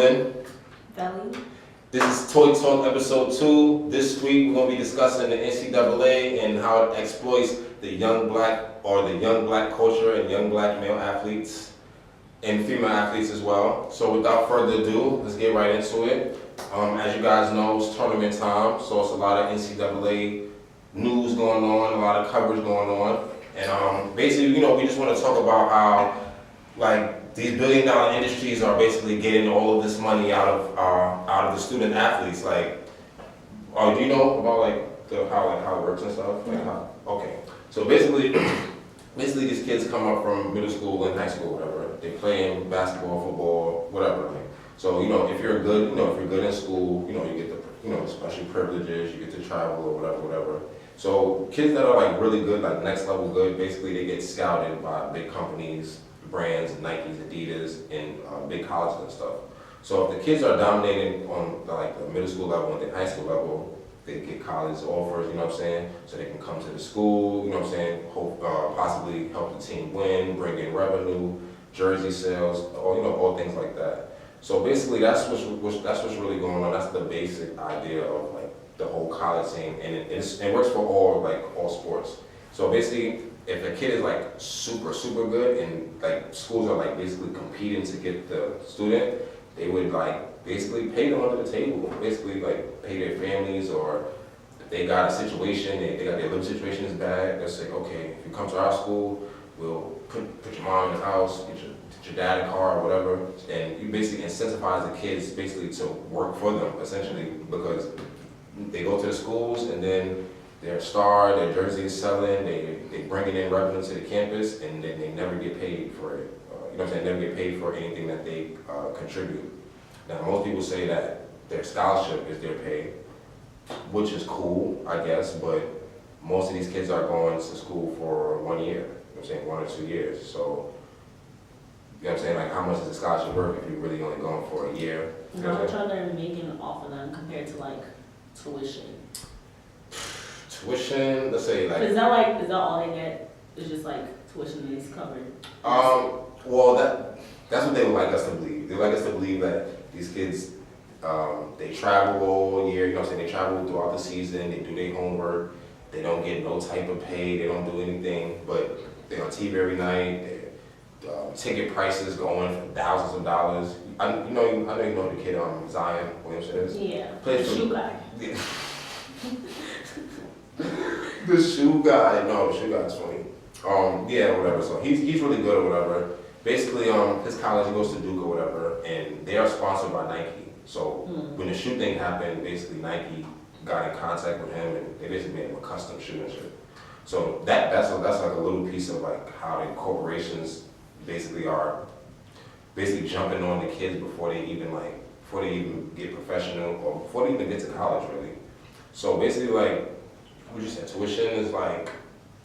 Lynn. Valley. This is Toy Talk episode 2. This week we're going to be discussing the NCAA and how it exploits the young black culture and young black male athletes and female athletes as well. So without further ado, let's get right into it. As you guys know, it's tournament time, so it's a lot of NCAA news going on, a lot of coverage going on. And basically, we just want to talk about how these billion-dollar industries are basically getting all of this money out of the student athletes. Do you know about how it works and stuff? Okay. So basically these kids come up from middle school and high school, whatever. They play in basketball, football, whatever. So if you're good, if you're good in school, you get the special privileges, you get to travel or whatever. So kids that are really good, next level good, basically they get scouted by big companies, brands, Nikes, Adidas, and big colleges and stuff. So if the kids are dominating on the middle school level and the high school level, they get college offers, so they can come to the school, hope, possibly help the team win, bring in revenue, jersey sales, all things like that. So basically that's what's really going on. That's the basic idea of the whole college thing, and it works for all sports. So basically, if a kid is super good and schools are basically competing to get the student, they would basically pay them under the table, basically pay their families, or if they got a situation, they got their living situation is bad, they'll say, okay, if you come to our school, we'll put your mom in the house, get your dad a car or whatever, and you basically incentivize the kids basically to work for them essentially, because they go to the schools and then they're a star, their jersey is selling, they bringing in revenue to the campus, and then they never get paid for it. Never get paid for anything that they contribute. Now, most people say that their scholarship is their pay, which is cool, I guess, but most of these kids are going to school for 1 year, 1 or 2 years. So, how much is the scholarship worth if you're really only going for a year? How much are they making off of them compared to tuition? Tuition, let's say Is that all they get? It's just tuition is covered? Well, that's what they would like us to believe. They would like us to believe that these kids, they travel all year, they travel throughout the season, they do their homework, they don't get no type of pay, they don't do anything, but they're on TV every night, ticket prices going for thousands of dollars. I know you know the kid Zion Williamson is? Yeah, the shoe guy. Yeah. The shoe guy, no, the shoe guy's funny. Whatever. So he's really good or whatever. Basically, his college, he goes to Duke or whatever, and they are sponsored by Nike. So when the shoe thing happened, basically Nike got in contact with him, and they basically made him a custom shoe and shit. So that's a little piece of how the corporations basically are jumping on the kids before they even get professional or before they even get to college really. So basically what you said, tuition is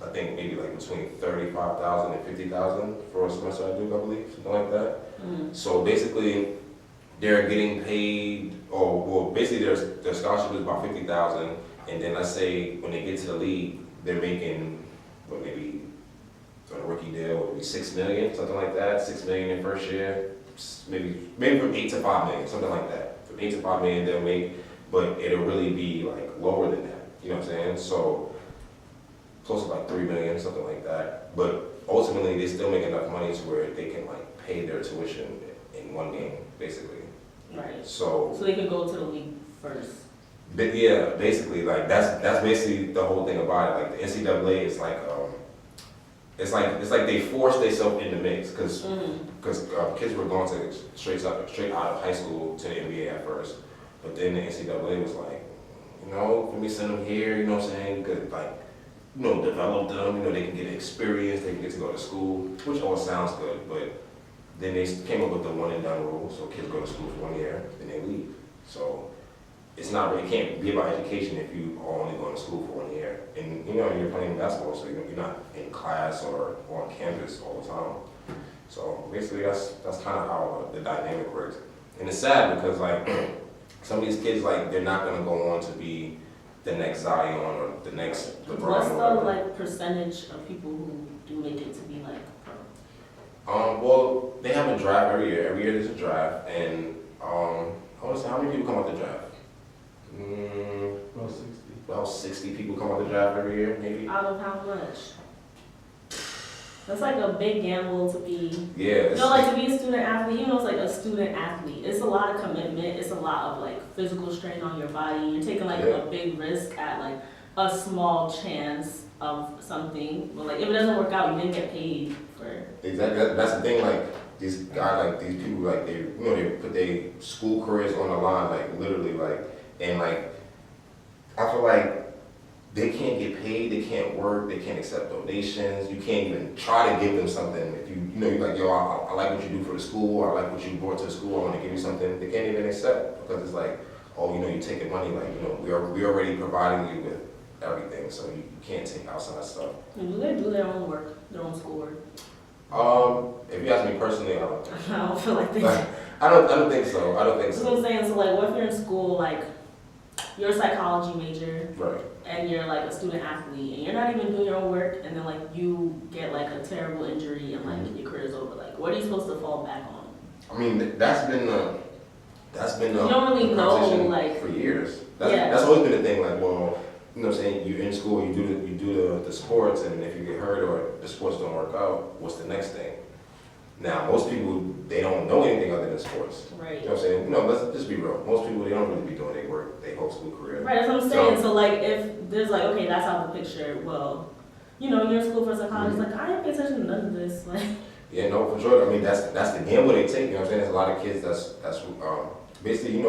I think maybe between $35,000 and $50,000 for a semester at Duke, I believe, something like that. So basically they're getting paid, basically their scholarship is about $50,000, and then let's say when they get to the league, they're making maybe on a rookie deal, maybe $6 million, something like that. $6 million in first year, maybe from $8 to $5 million, something like that. From $8 to $5 million they'll make, but it'll really be lower than that. You know what I'm saying? So close to $3 million, something like that. But ultimately, they still make enough money to where they can pay their tuition in one game, basically. Right. So they can go to the league first. But yeah, basically, that's basically the whole thing about it. The NCAA is it's like they forced themselves in the mix because kids were going to straight out of high school to the NBA at first, but then the NCAA was let me send them here, you know what I'm saying? You could develop them, they can get experience, they can get to go to school, which all sounds good, but then they came up with the one and done rule, so kids go to school for 1 year, then they leave. So it's not really, you can't be about education if you are only going to school for 1 year. And you're playing basketball, so you're not in class or on campus all the time. So basically that's kind of how the dynamic works. And it's sad because some of these kids, they're not going to go on to be the next Zion or the next LeBron. What's the percentage of people who do make it to be pro? Well, they have a draft every year. Every year there's a draft, and want to say, how many people come out the draft? About 60. About 60 people come out the draft every year, maybe. Out of how much? That's like a big gamble to be. Yeah. You know, like to be a student athlete, you know, it's like a student athlete. It's a lot of commitment. It's a lot of like physical strain on your body. You're taking like a big risk at like a small chance of something. But like if it doesn't work out, you didn't get paid for. Exactly. That's the thing. Like these guys, like these people, like they, they put their school careers on the line, like literally, like, and like I feel like they can't get paid, they can't work, they can't accept donations. You can't even try to give them something. If you're like, yo, I like what you do for the school, I like what you brought to the school, I want to give you something. They can't even accept because it's like, oh, you're taking money. Like, we already providing you with everything, so you can't take outside stuff. And do they do their own work, their own schoolwork? If you ask me personally, I don't. I don't feel like they. I don't think so. I don't think That's so. what I'm saying. So like, what if you're in school, like, you're a psychology major, Right. and you're like a student athlete, and you're not even doing your own work, and then like you get like a terrible injury, and like your career's over. Like, what are you supposed to fall back on? I mean, that's been the You don't really know, conversation like, for years. yeah. That's always been the thing. Like, well, what I'm saying, you're in school, you do the sports, and if you get hurt or the sports don't work out, what's the next thing? Now, most people, they don't know anything other than sports. Right. You know what I'm saying? Let's just be real. Most people, they don't really be doing their work, their whole school career. Right, that's what I'm saying. So like, if there's like, okay, that's out the picture. Well, you're in school for psychology. Like, I didn't pay attention to none of this. Like. Yeah, no, for sure. I mean, that's the gamble they take. You know what I'm saying? There's a lot of kids that's basically,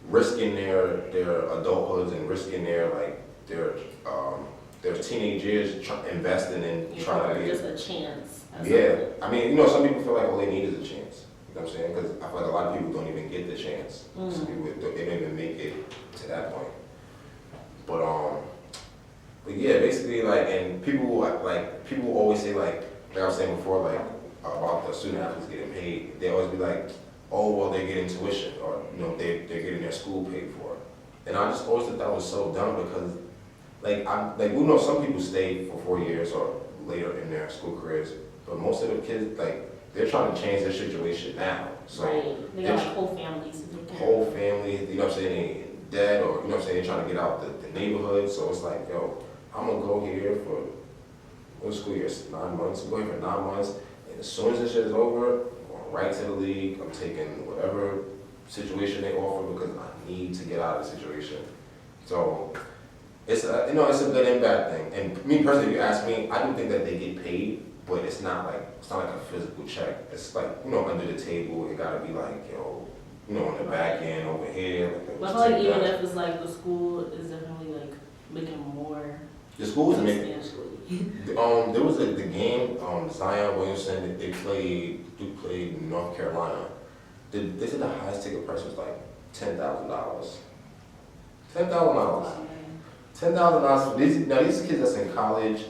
risking their adulthoods and risking their teenage years investing in trying to be just a chance. Yeah, I mean, some people feel like all they need is a chance. You know what I'm saying? Because I feel like a lot of people don't even get the chance. Some people, they don't even make it to that point. But yeah, basically, like, and people always say like I was saying before, like about the student athletes getting paid. They always be like, oh, well, they're getting tuition, or they're getting their school paid for. And I just always thought that was so dumb because, we know some people stay for 4 years or later in their school careers, but most of the kids, like, they're trying to change their situation now. So right, they got whole families. Whole families, you know what I'm saying, they dead, or you know what I'm saying, they're trying to get out the neighborhood. So it's like, yo, I'm gonna go here for what school year? 9 months. I'm going for 9 months, and as soon as this shit is over, I'm going right to the league. I'm taking whatever situation they offer because I need to get out of the situation. So it's a good and bad thing. And me personally, if you ask me, I do think that they get paid, but it's not like a physical check. It's like under the table. It gotta be like on the back end over here. But I feel like even if it's like the school is definitely like making more. The schools making. Substantially. There was the game, Zion Williamson, they played in North Carolina. They said the highest ticket price was like $10,000. $10,000. $10,000. Now these kids that's in college,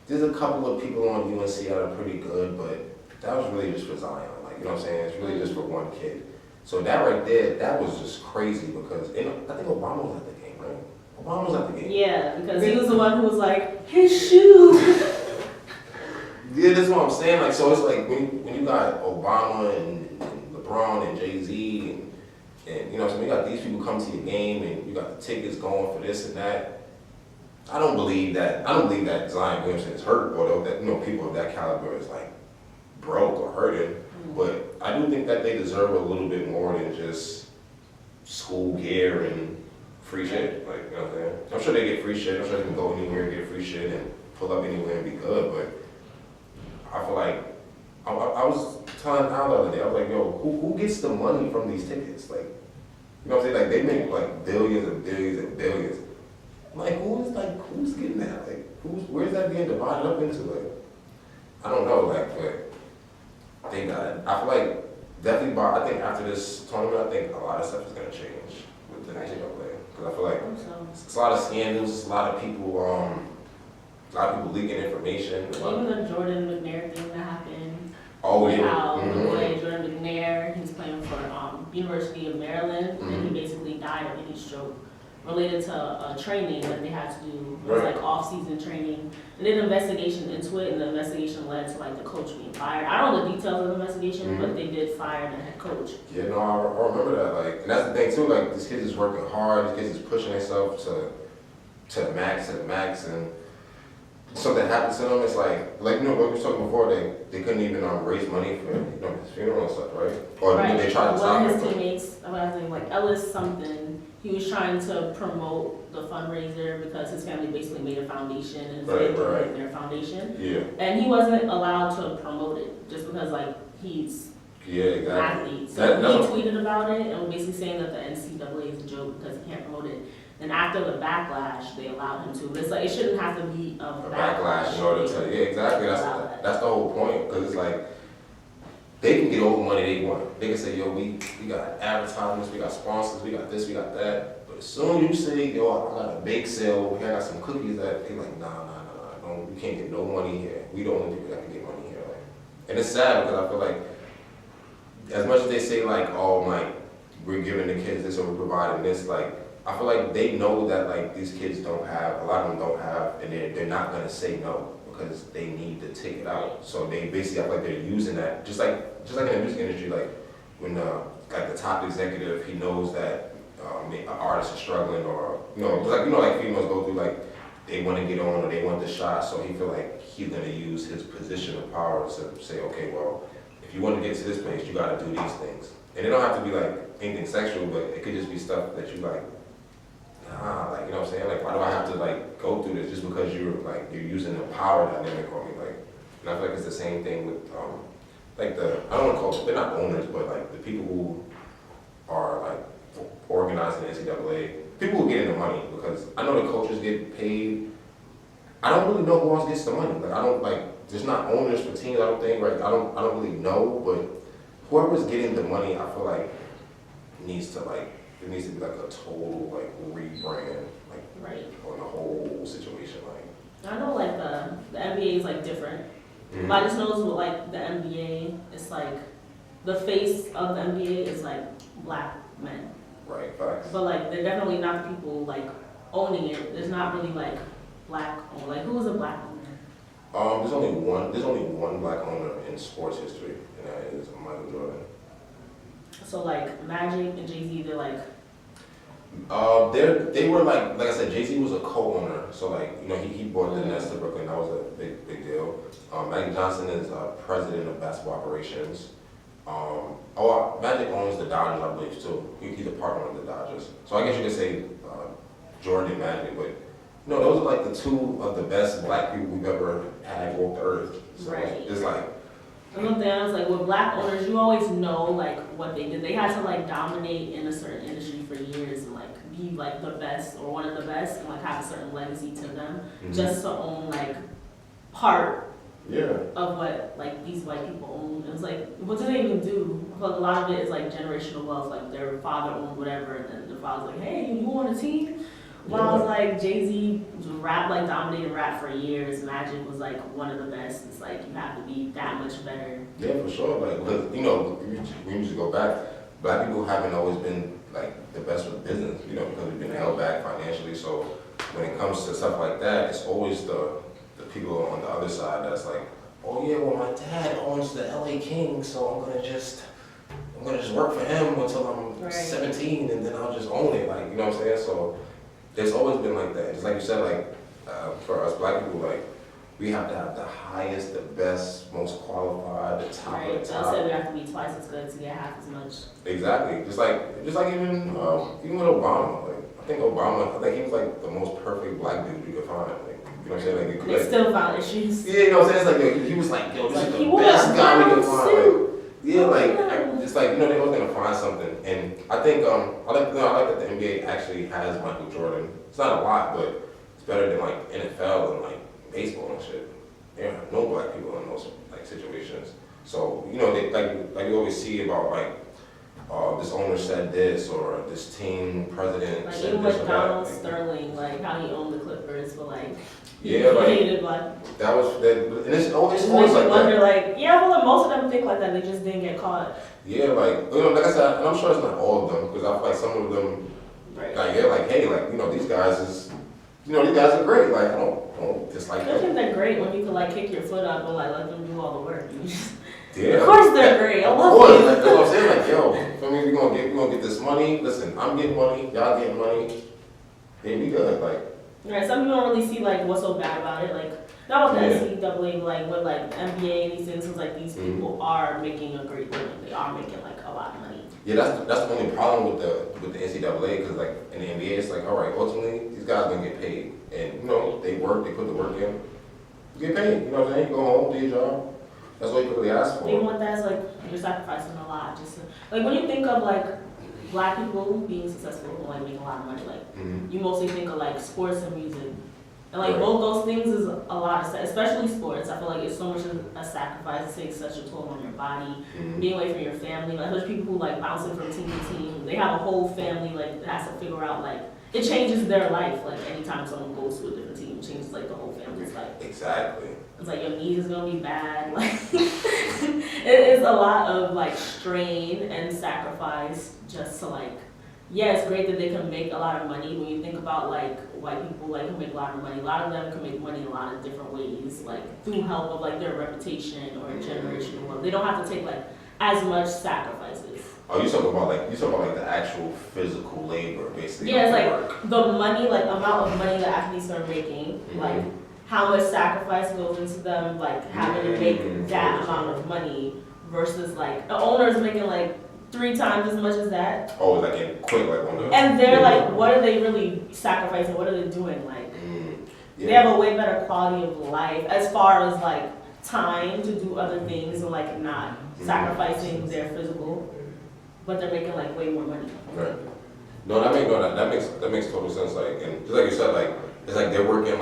there's a couple of people on UNC that are pretty good, but that was really just for Zion. Like, you know what I'm saying? It's really just for one kid. So that right there, that was just crazy because I think Obama was at the game, right? Obama was at the game. Yeah, because he was the one who was like, his shoe. Yeah, that's what I'm saying. Like, so it's like when you got Obama and LeBron and Jay-Z and you know what I'm saying, you got these people come to your game and you got the tickets going for this and that. I don't believe that Zion Williamson is hurt or that people of that caliber is like broke or hurting. But I do think that they deserve a little bit more than just school gear and free shit. Like, you know what I'm saying? I'm sure they get free shit. I'm sure they can go anywhere and get free shit and pull up anywhere and be good. But I feel like I was telling Al the other day, I was like, yo, who gets the money from these tickets? Like, you know what I'm saying? Like, they make like billions and billions and billions. Like, who's getting that? Like, where's that being divided up into? Like, I don't know, but they got it. I feel like definitely I think after this tournament, I think a lot of stuff is gonna change with the NCAA. Because I feel like it's a lot of scandals, a lot of people leaking information. Even the Jordan McNair thing that happened. Oh yeah. How the boy Jordan McNair, he's playing for University of Maryland, and he basically died of any stroke. related to training that they had to do. It was like off-season training. They did an investigation into it, and the investigation led to like the coach being fired. I don't know the details of the investigation, but they did fire the head coach. Yeah, no, I remember that. Like, and that's the thing too. Like, this kid is working hard. This kid is pushing himself to the max, and something happens to them. It's like you know, what we were talking before. They couldn't even raise money for his funeral and stuff, right? Or they tried to stop one of him. his teammates, I think like Ellis something. He was trying to promote the fundraiser because his family basically made a foundation and they donated their foundation. Yeah. And he wasn't allowed to promote it just because like he's an athlete. So he tweeted about it and was basically saying that the NCAA is a joke because he can't promote it. And after the backlash, they allowed him to. But it's like it shouldn't have to be a backlash in order to exactly. That's the whole point, because it's like they can get all the money they want. They can say, yo, we got advertisements, we got sponsors, we got this, we got that. But as soon as you say, yo, I got a bake sale, I got some cookies, that they're like, nah, you can't get no money here. We the only people that can get money here. Like, and it's sad because I feel like as much as they say like, oh, like we're giving the kids this or we're providing this, like I feel like they know that like these kids don't have, a lot of them don't have, and they're not gonna say no because they need to take it out. So they basically, I feel like they're using that, just like in the music industry, like when like the top executive, he knows that an artist is struggling, or like females go through like they want to get on or they want the shot, so he feel like he's gonna use his position of power to say, okay, well, if you want to get to this place, you gotta do these things, and it don't have to be like anything sexual, but it could just be stuff that you like. Like, you know what I'm saying? Like, why do I have to like go through this just because you're using the power dynamic on me? Like, and I feel like it's the same thing with like I don't want to call it, they're not owners, but like the people who are like organizing the NCAA, people who get in the money, because I know the coaches get paid. I don't really know who else gets the money. Like, I don't like, there's not owners for teams, I don't think, right? I don't really know, but whoever's getting the money, I feel like needs to it needs to be like a total like rebrand, like on the whole situation. Like, I know like the NBA is like different. But I just noticed with like the NBA, it's like the face of the NBA is like black men. Right, facts. But like they're definitely not the people like owning it. There's not really like black owner. Like who is a black owner? There's only one black owner in sports history, and that is Michael Jordan. So like Magic and Jay-Z, they're like. They were like I said, Jay-Z was a co-owner, so like, you know, he brought the Nets to Brooklyn. That was a big deal. Magic Johnson is president of basketball operations. Magic owns the Dodgers, I believe, too. He's a partner of the Dodgers. So I guess you could say Jordan and Magic, but no, those are like the two of the best black people we've ever had walk the earth. So it's like. And the thing is, like with black owners, you always know like what they did. They had to like dominate in a certain industry for years and like be like the best or one of the best and like have a certain legacy to them, just to own like part of what like these white people own. It's like, what do they even do? I feel like a lot of it is like generational wealth. Like their father owned whatever, and then the father's like, hey, you want a team? While like Jay-Z dominated rap for years, Magic was like one of the best. It's like you have to be that much better. Yeah, for sure. Like, because, you know, we used to go back, black people haven't always been like the best with business, you know, because we've been held back financially. So when it comes to stuff like that, it's always the people on the other side that's like, oh yeah, well my dad owns the LA Kings, so I'm gonna just work for him until I'm 17, and then I'll just own it. Like, you know what I'm saying? So there's always been like that. It's like you said, like for us black people, like we have to have the highest, the best, most qualified, the top of the top. I said we have to be twice as good to get half as much. Exactly. Just like even with Obama. Like I think he was like the most perfect black dude you could find. Like, you know what I'm saying? Like, they still found issues. Yeah, you know what I'm saying? It's like he was like, yo, this is the best guy we could find. It's like, you know, they're always gonna find something, and I think I like that the NBA actually has Michael Jordan. It's not a lot, but it's better than like NFL and like baseball and shit. There are no black people in those like situations. So, you know, they like you always see about like this owner said this, or this team president like said even this with or Donald that. Sterling, like how he owned the Clippers, but like hated black. That was that, and it's always makes like you wonder, that. like, well, most of them think like that. They just didn't get caught. Yeah, like, you know, like I said, and I'm sure it's not all of them, because I feel like some of them Right. Like they're like, hey, like, these guys is, these guys are great. Like, I don't dislike I them. think they're great when you can like kick your foot up and like let them do all the work. Yeah. Of course they're great. I love Of course, it. like, that's what I'm saying. Like, yo, for me, we gonna get this money. Listen, I'm getting money, y'all getting money. Hey, we good. Like, Right. Some people don't really see like what's so bad about it. Like not with the Yeah. NCAA, but like with like NBA and these things, it's like these people are making a great living. They are making like a lot of money. yeah, that's the only problem with the NCAA, because like in the NBA, it's like, all right, ultimately these guys gonna get paid, and they work, they put the work in, you get paid. You know what I'm saying? You go home, do your job. That's what you really ask for. Even with that, it's like you're sacrificing a lot. Just like when you think of like black people being successful and like making a lot of money, like you mostly think of like sports and music. And like Right. both those things is a lot of, especially sports. I feel like it's so much of a sacrifice. It takes such a toll on your body, being away from your family. Like there's people who like bouncing from team to team. They have a whole family like that has to figure out like it changes their life. Like anytime someone goes to a different team, it changes like the whole family's life. Exactly. It's like your knees is gonna be bad. Like it is a lot of like strain and sacrifice just to like. Yeah, it's great that they can make a lot of money. When you think about like white people, like who make a lot of money, a lot of them can make money in a lot of different ways, like through help of like their reputation or generational wealth. They don't have to take like as much sacrifices. Oh, you talking about like the actual physical labor, basically. Yeah, it's of like work. the money, like amount of money that athletes are making, like how much sacrifice goes into them, like having to make that amount of money versus like the owner is making like 3 times as much as that. Oh, like in quick, like on the. And they're like, what are they really sacrificing? What are they doing? Like, they have a way better quality of life as far as like time to do other things and like not sacrificing their physical, but they're making like way more money. Right. No, that makes total sense. Like, and just like you said, like it's like they're working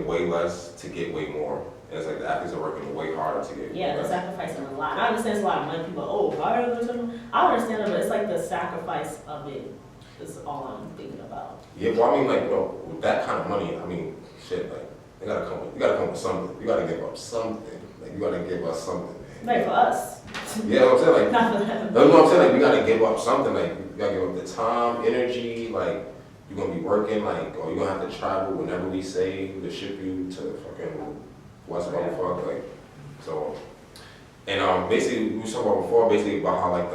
way less to get way more. And it's like the athletes are working way harder to get. Yeah, they're sacrificing a lot. And I understand it's a lot of money. People are, oh, why are they doing? I understand it, but it's like the sacrifice of it is all I'm thinking about. Yeah, well, I mean, like, with that kind of money, I mean, shit, like, you gotta come with something. You gotta give up something. Like, you gotta give us something. Man. Right, for us. Yeah, what I'm saying, like, Not for them. that's what I'm saying, like, you gotta give up something. Like, you gotta give up the time, energy, like, you're gonna be working, like, or you're gonna have to travel whenever we say to ship you to fucking West Motherfucker, like, so. And basically, we was talking about before, basically about how like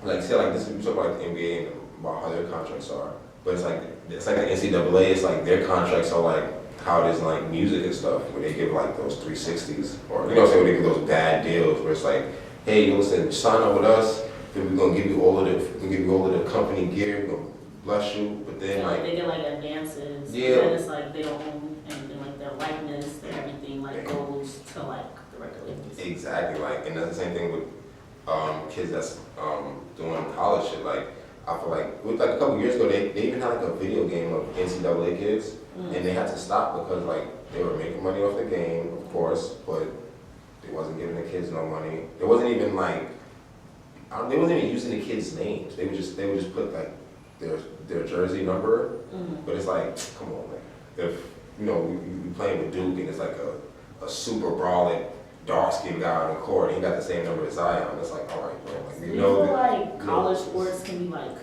like say like this, we talk about like the NBA and about how their contracts are, but it's like the NCAA. It's like their contracts are like how it is in like music and stuff, where they give like those 360s, or you know what I'm saying, where they give those bad deals, where it's like, hey, listen, sign up with us, then we're gonna give you all of the company gear, we're gonna bless you, but then Yeah, like they get like advances. Yeah. And it's like they don't own anything, like their likeness, everything like goes to like the record labels. exactly, like, and that's the same thing with kids that's doing college shit. Like, I feel like with like a couple years ago, they even had like a video game of NCAA kids, and they had to stop because like they were making money off the game, of course, but they wasn't giving the kids no money. It wasn't even like they wasn't even using the kids' names. They would just put like their jersey number, but it's like, come on, like if you playing with Duke and it's like a super brawling dark-skinned guy on the court, and he got the same number as Zion. It's like, all right, bro. Like, Do you feel like college sports can be like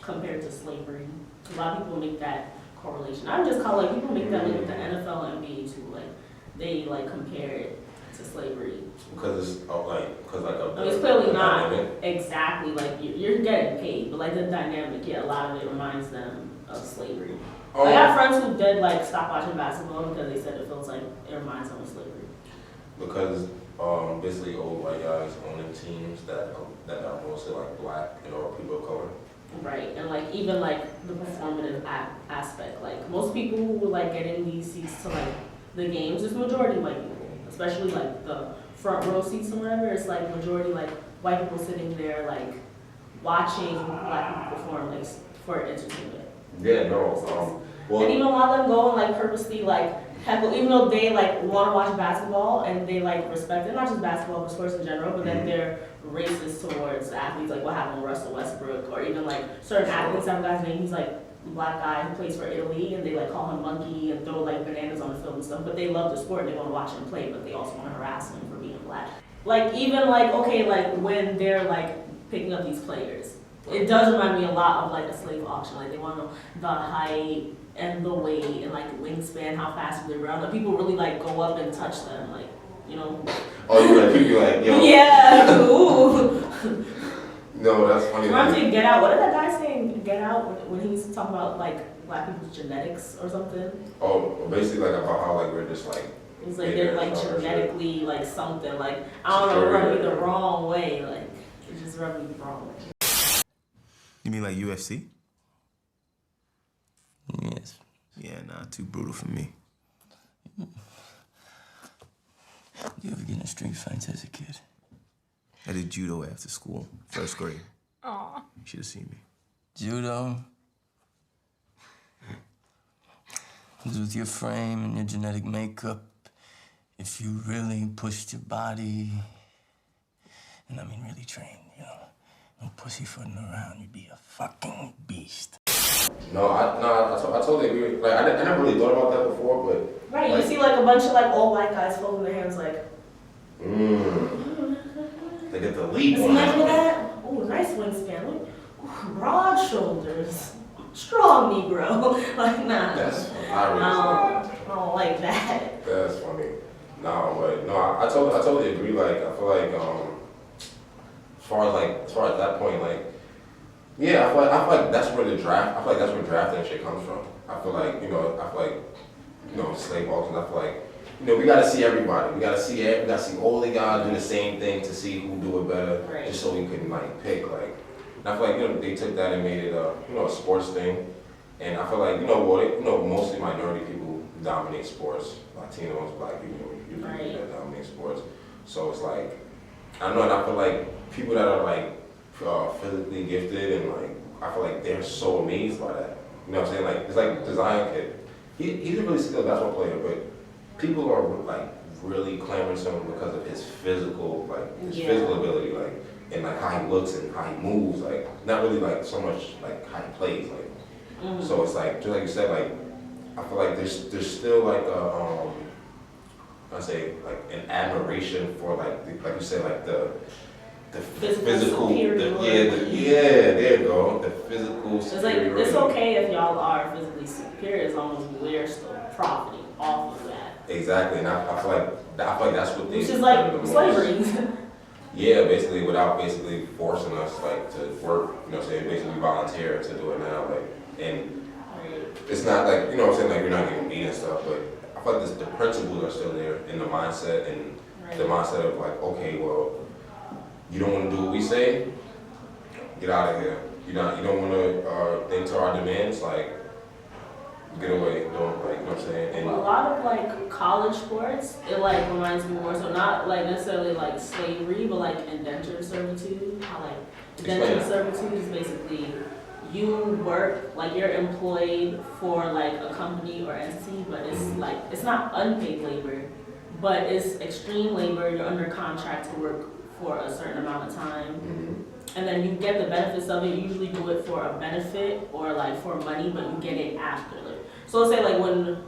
compared to slavery? A lot of people make that correlation. I'm just calling like people make that like with the NFL and NBA too. Like they like compare it to slavery. Because it's I mean, it's clearly not exactly like you're getting paid, but like the dynamic, yeah, a lot of it reminds them of slavery. I got friends who did like stop watching basketball because they said it feels like it reminds them of slavery. Because basically old white guys owning teams that are mostly like black and or people of color. Right, and like even like the performative aspect, like most people who like getting these seats to like the games is majority white people, especially like the front row seats or whatever. It's like majority like white people sitting there like watching black people perform like for entertainment. Yeah, no. And even a lot of them go and like purposely like heckle, even though they like want to watch basketball and they like respect it, not just basketball but sports in general, but then they're racist towards athletes, like what happened with Russell Westbrook, or even like certain athletes have a guy's name, he's like a black guy who plays for Italy, and they like call him monkey and throw like bananas on the field and stuff, but they love the sport and they want to watch him play, but they also want to harass him for being black. Like even like, okay, like when they're like picking up these players, It does remind me a lot of like a slave auction. Like they want to know the height and the weight and like wingspan, how fast they run. Like people really like go up and touch them, like Oh, you like people like yo. Yeah. Ooh. No, that's funny. Reminds me of Get Out. What did that guy say in Get Out when he was talking about like black people's genetics or something? Oh, basically like about how like we're just like. It's like they're like genetically like something like I don't know, rubbed me the wrong way. Like it just rubbed me the wrong way. You mean like UFC? Yes. Yeah, nah, too brutal for me. You ever get in street fights as a kid? I did judo after school, first grade. Aw. You should have seen me. Judo? With your frame and your genetic makeup, if you really pushed your body, and I mean really trained, no pussyfooting around, you'd be a fucking beast. No, I totally agree. Like, I never really thought about that before, but... Right, like, you see like a bunch of like old white guys folding their hands like... They get the leap on Imagine that. Ooh, nice wingspan. Ooh, broad shoulders. Strong Negro. Like, nah. That's hilarious. I don't like that. That's funny. No, but no, I totally agree. Like, I feel like, as far as that point, like, yeah, I feel like that's where drafting shit comes from. I feel like, slave auctions, I feel like, we gotta see everybody. We gotta see all the guys do the same thing to see who do it better, Right. just so we can like pick like. And I feel like they took that and made it a sports thing, and I feel like mostly minority people dominate sports. Latinos, black people, usually that dominate sports. So it's like I don't know, and I feel like people that are like physically gifted and like I feel like they're so amazed by that. You know what I'm saying? Like it's like the Zion kid. He's a really skilled basketball player, but people are like really clamoring to him because of his physical ability, like and like how he looks and how he moves, like not really like so much like how he plays, like so it's like just like you said, like I feel like there's still like a I say like an admiration for like you said like the physical there you go, the physical superiority. It's like it's okay if y'all are physically superior as long as we're still profiting off of that. Exactly, and I feel like that's what they. Which is like slavery. Yeah, basically without basically forcing us like to work, you know what I'm saying? Basically volunteer to do it now, like, and it's not like, you know what I'm saying, like you're not getting beat and stuff, but I feel like the principles are still there in the mindset and the mindset of like, okay, well, you don't want to do what we say, get out of here. You don't want to enter our demands, like, get away, don't, like, you know what I'm saying? And a lot of like college sports, it like reminds me more so not like necessarily like slavery, but like indentured servitude. How like indentured servitude is basically you work, like you're employed for like a company or entity, but it's like it's not unpaid labor, but it's extreme labor. You're under contract to work for a certain amount of time. And then you get the benefits of it. You usually do it for a benefit or like for money, but you get it after. So let's say like when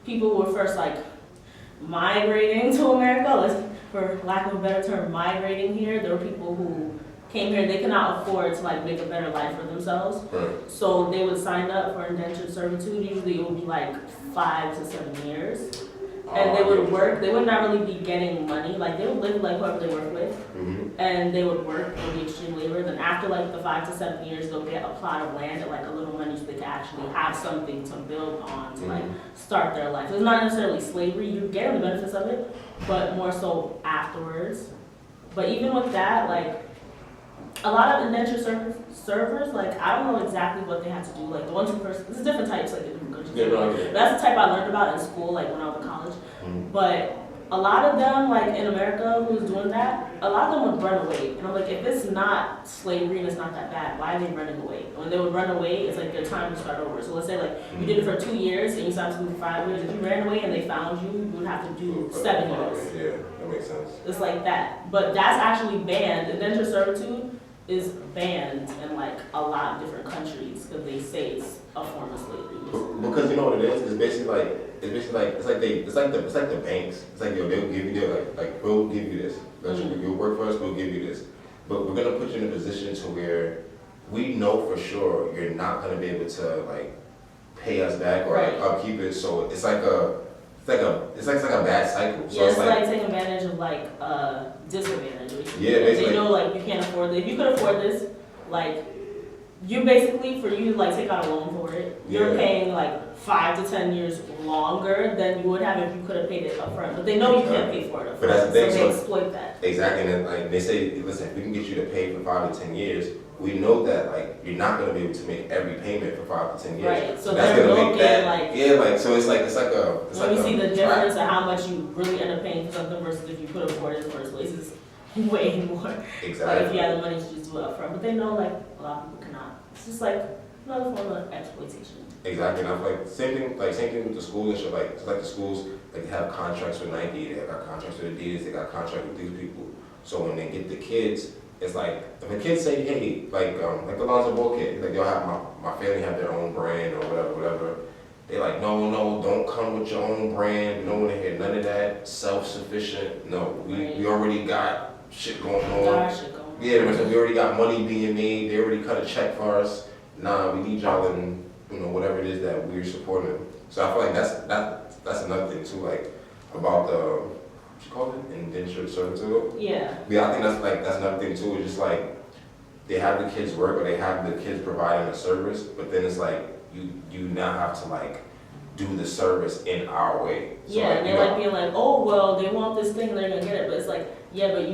people were first like migrating to America, for lack of a better term, migrating here, there were people who came here, they could not afford to like make a better life for themselves. Right. So they would sign up for indentured servitude. Usually it would be like 5 to 7 years. And they would work, they would not really be getting money, like they would live like whoever they work with, and they would work for the extreme labor. Then after like the 5 to 7 years, they'll get a plot of land and like a little money so they can actually have something to build on to like start their life. So it's not necessarily slavery, you're getting the benefits of it, but more so afterwards. But even with that, like a lot of indentured servers, like I don't know exactly what they had to do. Like the ones who first, there's different types, like in different countries. But that's the type I learned about in school, like when I was in college. But a lot of them, like in America, who was doing that, a lot of them would run away. And I'm like, if it's not slavery and it's not that bad, why are they running away? When they would run away, it's like their time to start over. So let's say like you did it for 2 years and you signed to for 5 years. If you ran away and they found you, you would have to do 7 years. Yeah, that makes sense. It's like that. But that's actually banned. Indentured servitude is banned in like a lot of different countries because they say it's a form of slavery. Because you know what it is? It's basically like it's like the banks. It's like, yo, they'll give you like we'll give you this. You'll work for us, we'll give you this. But we're gonna put you in a position to where we know for sure you're not gonna be able to like pay us back or like, upkeep it. So it's like a bad cycle. So yeah, it's like taking advantage of like disadvantage. Basically. Yeah, basically. They know like you can't afford it. If you could afford this, like you basically for you to like take out a loan for it, you're paying like 5 to 10 years longer than you would have if you could have paid it up front. But they know you can't pay for it up front. But that's the thing, so they exploit that. Exactly, and then, like they say, listen, if we can get you to pay for 5 to 10 years, we know that like you're not gonna be able to make every payment for 5 to 10 years. Right. So that's they're gonna make that like like so it's like a when you see the difference of how much you really end up paying for something versus if you could afford it in the first place is way more. Exactly. Like if you had the money to just do it up front. But they know like a lot of people cannot. It's just like another form of exploitation. Exactly, and I'm like same thing with the schools and shit. Like it's like the schools like they have contracts with Nike, they got contracts with Adidas, they got contracts with these people. So when they get the kids, it's like if a kid say, hey, like the Lonzo Ball kid, like they'll have my family have their own brand or whatever. They like no, don't come with your own brand. We don't want to hear none of that. Self-sufficient. No, we already got shit going on. Yeah, we already got money being made. They already cut a check for us. Nah, we need y'all in whatever it is that we're supporting. So I feel like that's another thing too, like about the what you call it, indentured servitude. Yeah. Yeah, I think that's another thing too. It's just like they have the kids work or they have the kids providing a service, but then it's like you now have to like do the service in our way. So yeah, like, and they're like being like, oh well, they want this thing, they're gonna get it, but it's like, yeah, but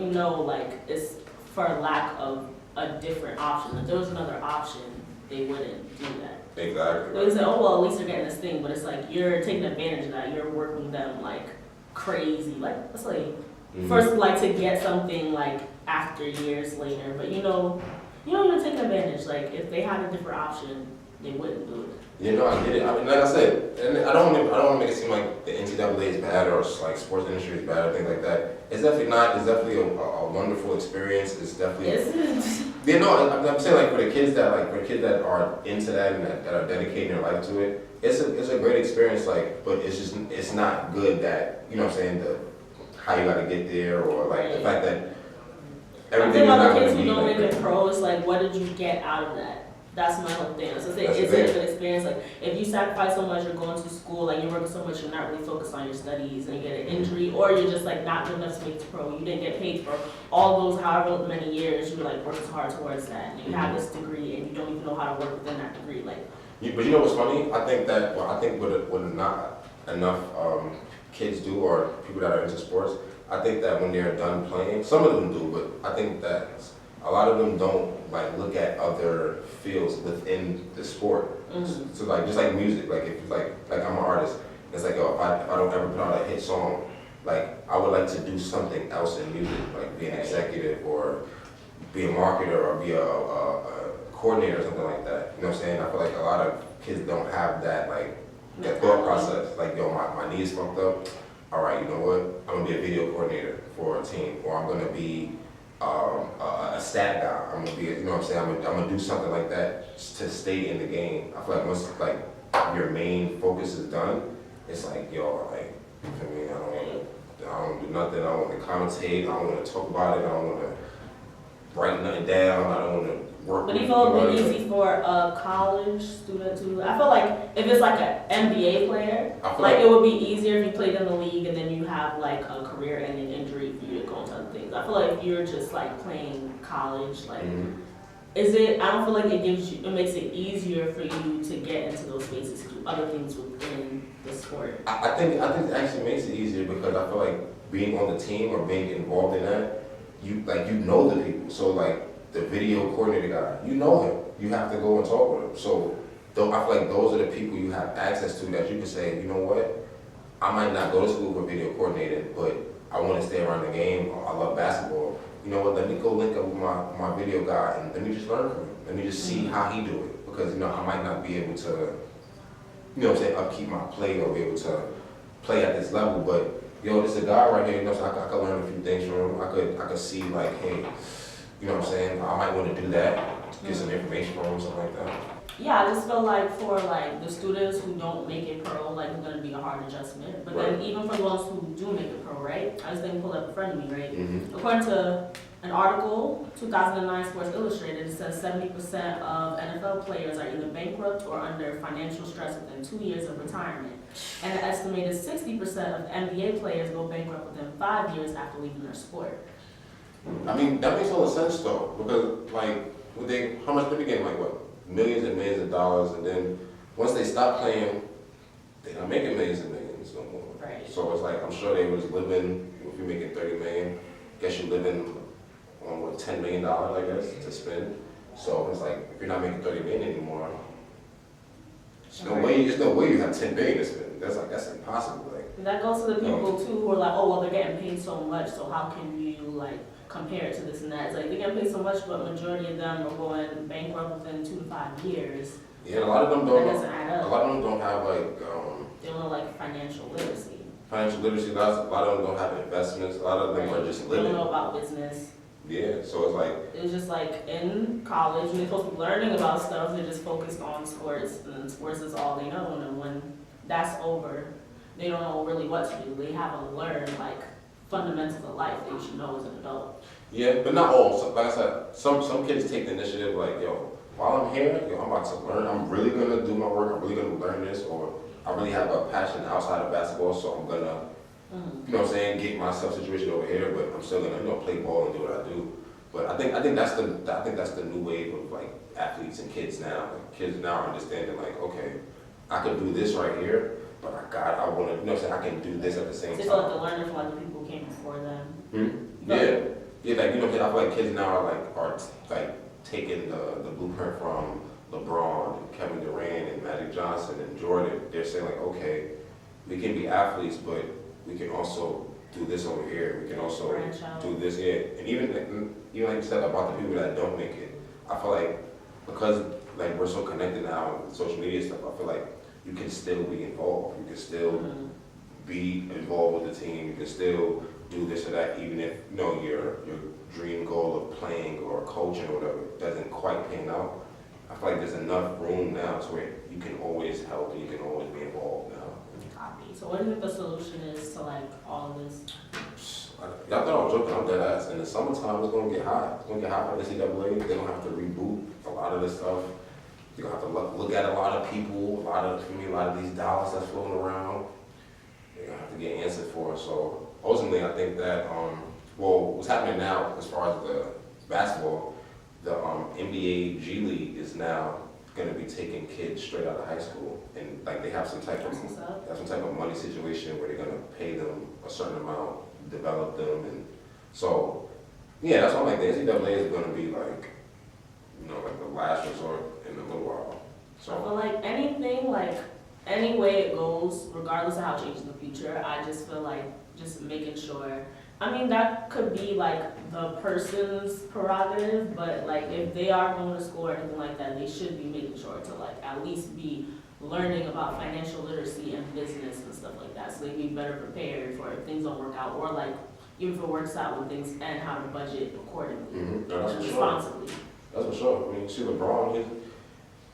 like it's for lack of a different option. If there was another option, they wouldn't do that. Exactly. They would say, oh well, at least they're getting this thing, but it's like you're taking advantage of that. You're working them like crazy, like it's like first like to get something like after years later, but you're taking advantage. Like if they had a different option, they wouldn't do it. You know, I get it. I mean, like I said, and I don't want to make it seem like the NCAA is bad or like sports industry is bad or things like that. It's definitely not. It's definitely a wonderful experience. It's definitely. You know, I'm saying like for the kids that are into that and that are dedicating their life to it, it's a great experience. Like, but it's not good that what I'm saying how you got to get there or like the fact that everything is not going to be. I think about the kids who don't make it pro. It's like, what did you get out of that? That's my whole thing. So it's a good experience. Like if you sacrifice so much, you're going to school, like you're working so much, you're not really focused on your studies, and you get an injury, or you're just like not good enough to make it to pro. You didn't get paid for all those however many years you were like working hard towards that, and you have this degree, and you don't even know how to work within that degree. Like, but you know what's funny? I think what not enough kids do or people that are into sports, I think that when they're done playing, some of them do, but I think that a lot of them don't like look at other fields within the sport. So like just like music, like if like I'm an artist, it's like if I don't ever put out a hit song, like I would like to do something else in music, like be an executive or be a marketer or be a coordinator or something like that. You know what I'm saying? I feel like a lot of kids don't have that like that thought process. Like my knees fucked up. All right, you know what? I'm gonna be a video coordinator for a team, or I'm gonna be a stat guy. I'm gonna be, you know what I'm saying? I'm gonna do something like that to stay in the game. I feel like once like your main focus is done, it's like like for me, I don't do nothing. I don't want to commentate. I don't want to talk about it. I don't want to write nothing down. I don't want to work. But you feel it would be easy for a college student to. I feel like if it's like an NBA player, like it would be easier if you played in the league and then you have like a career-ending injury for you to go into other things. I feel like if you're just like playing college, like I don't feel like it makes it easier for you to get into those spaces to do other things within the sport. I think it actually makes it easier because I feel like being on the team or being involved in that, you know the people. So like the video coordinator guy, you know him. You have to go and talk with him. So I feel like those are the people you have access to that you can say, you know what, I might not go to school for video coordinating, but I want to stay around the game. I love basketball. You know what, let me go link up with my video guy and let me just learn from him. Let me just see how he do it. Because, I might not be able to, upkeep my play or be able to play at this level. But, there's a guy right here, so I could learn a few things from him. I could see, like, hey, you know what I'm saying? I might want to do that, get some information from him, something like that. Yeah, I just feel like for like the students who don't make it pro, like it's gonna be a hard adjustment. But then even for the ones who do make it pro, right? I just think pull up in front of me, right? According to an article, 2009 Sports Illustrated, it says 70% of NFL players are either bankrupt or under financial stress within 2 years of retirement. And an estimated 60% of NBA players go bankrupt within 5 years after leaving their sport. I mean, that makes all the sense though, because how much they be getting, millions and millions of dollars, and then once they stop playing, they're not making millions and millions no more. Right. So it's I'm sure they was living, if you're making 30 million, guess you're living on $10 million, I guess, to spend. So it's if you're not making 30 million anymore, there's no way you have 10 billion to spend. That's impossible. And that goes to the people too who are oh well, they're getting paid so much, so how can you compare it to this and that? It's they're getting paid so much, but majority of them are going bankrupt within 2 to 5 years. Yeah, a lot of them don't. That doesn't add up. A lot of them don't have they don't know financial literacy. Financial literacy. A lot of them don't have investments. A lot of them are just living. They don't know about business. Yeah, so it's just in college when they're supposed to be learning about stuff, they're just focused on sports, and sports is all they know. And when that's over, they don't know really what to do. They haven't learned fundamentals of life that you should know as an adult. Yeah, but not all. So, like I said, some kids take the initiative while I'm here, I'm about to learn. I'm really gonna do my work. I'm really gonna learn this, or I really have a passion outside of basketball, so I'm gonna, you know what I'm saying, get myself situated over here. But I'm still gonna, play ball and do what I do. But I think that's the new wave of athletes and kids now. Kids now are understanding okay, I can do this right here, but I want to, you know what I'm saying, I can do this at the same time. They feel they're learning from the people who came before them. Yeah. Yeah, I feel like kids now are taking the blueprint from LeBron and Kevin Durant and Magic Johnson and Jordan. They're saying okay, we can be athletes, but we can also do this over here. We can also do this, yeah. And even like you said about the people that don't make it, I feel because we're so connected now with social media stuff, I feel you can still be involved. You can still be involved with the team. You can still do this or that, even if your dream goal of playing or coaching or whatever doesn't quite pan out. I feel there's enough room now to where you can always help and you can always be involved now. Copy. So what do you think the solution is to all of this? Y'all thought I was joking, I'm dead ass. In the summertime, it's gonna get hot. It's gonna get hot for the NCAA. They're gonna have to reboot a lot of this stuff. You're gonna have to look at a lot of people, a lot of these dollars that's floating around. You're gonna have to get answered for. So ultimately, I think that what's happening now as far as the basketball, the NBA G League is now going to be taking kids straight out of high school, and they have some type of money situation where they're going to pay them a certain amount, develop them, and so yeah, that's why the NCAA is going to be the last resort in a little while. So I feel anything any way it goes, regardless of how it changes in the future, I just feel just making sure. I mean, that could be the person's prerogative, but if they are going to school or anything like that, they should be making sure to at least be learning about financial literacy and business and stuff like that, so they be better prepared for if things don't work out, or even if it works out when things end, how to budget accordingly, responsibly. That's for sure. I mean, you see LeBron,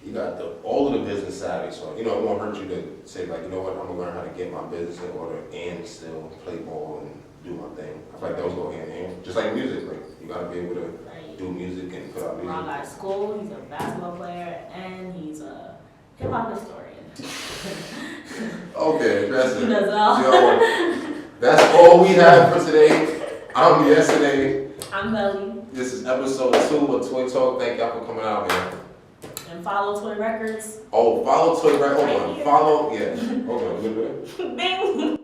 he got all of the business savvy, so it won't hurt you to say I'm gonna learn how to get my business in order and still play ball and do my thing. I feel those go hand in hand. Just like music, you gotta be able to do music and put out music. Ron got school, he's a basketball player, and he's a hip-hop historian. Okay, that's it. He does it all. Yo, that's all we have for today. I'm Yesterday. I'm Belly. This is episode 2 of Toy Talk. Thank y'all for coming out, man. And follow Toy Records. Oh, follow Toy Records. Hold on. Follow, yeah. Hold on. Bing!